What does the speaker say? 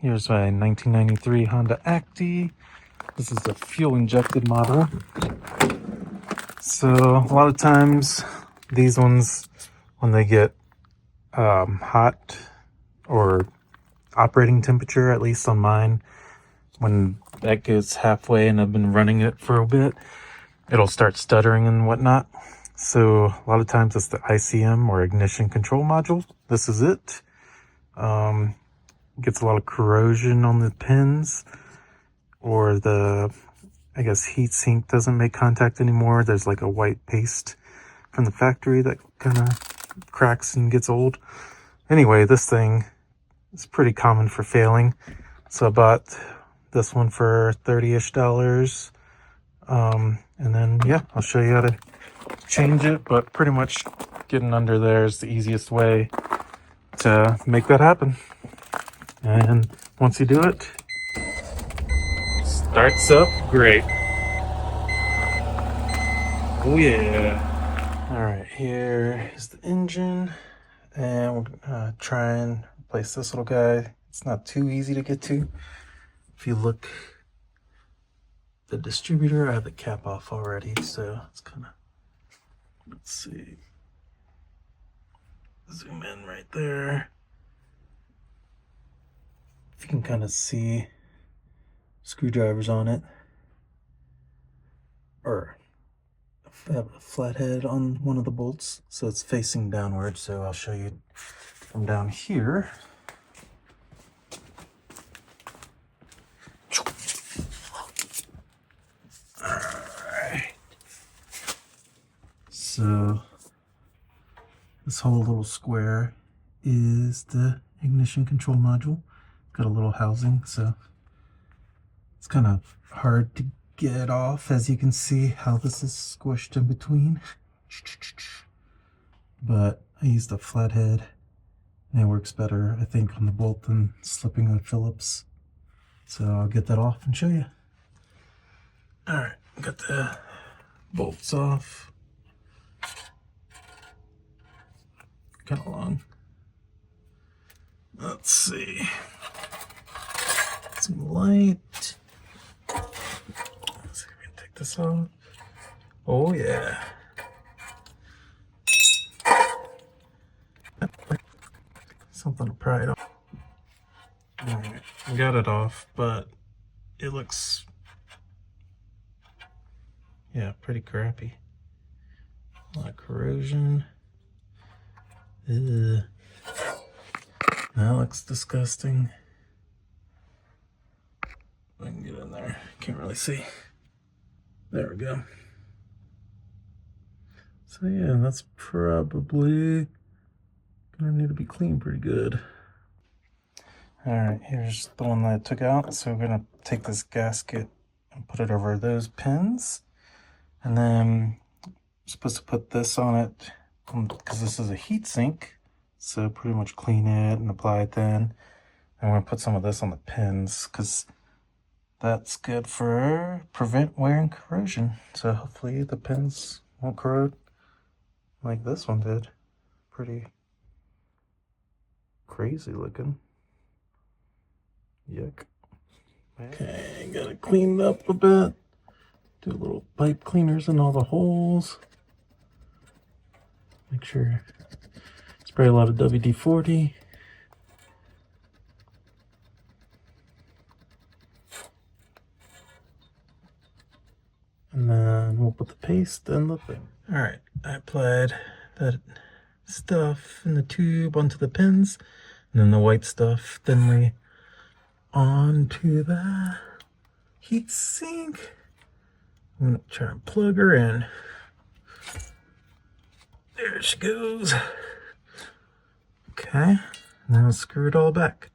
Here's my 1993 Honda Acty. This is the fuel-injected model. So a lot of times, these ones, when they get hot or operating temperature, at least on mine, when that gets halfway and I've been running it for a bit, it'll start stuttering and whatnot. So a lot of times it's the ICM or ignition control module. This is it. Gets a lot of corrosion on the pins, or the, I guess, heat sink doesn't make contact anymore. There's like a white paste from the factory that kind of cracks and gets old. Anyway, this thing is pretty common for failing. So I bought this one for $30-ish. And then, yeah, I'll show you how to change it, but pretty much getting under there is the easiest way to make that happen. And once you do it, starts up great. Oh yeah. All right, here is the engine, and we're gonna try and replace this little guy. It's not too easy to get to. If you look, the distributor, I have the cap off already, so it's kind of, let's see, zoom in right there. If you can kind of see screwdrivers on it, or I have a flathead on one of the bolts, so it's facing downward. So I'll show you from down here. Alright, so this whole little square is the ignition control module. Got a little housing, so it's kind of hard to get off, as you can see how this is squished in between. But I used a flathead, and it works better, I think, on the bolt than slipping a Phillips. So I'll get that off and show you. Alright, got the bolts off. Kind of long. Let's see. Some light. Let's see if we can take this off. Oh yeah. Something to pry it off. Alright, I got it off, but it looks, yeah, pretty crappy. A lot of corrosion. Ugh. That looks disgusting. I can get in there. Can't really see. There we go. So yeah, that's probably gonna need to be cleaned pretty good. Alright, here's the one that I took out. So we're gonna take this gasket and put it over those pins. And then I'm supposed to put this on it because this is a heat sink. So pretty much clean it and apply it then. I'm gonna put some of this on the pins because that's good for prevent wear and corrosion. So hopefully the pins won't corrode like this one did. Pretty crazy looking. Yuck. Okay, gotta clean it up a bit. Do a little pipe cleaners in all the holes. Make sure, spray a lot of WD-40. And then we'll put the paste and the thing. Alright, I applied that stuff in the tube onto the pins, and then the white stuff thinly onto the heat sink. I'm gonna try and plug her in. There she goes. Okay, now screw it all back.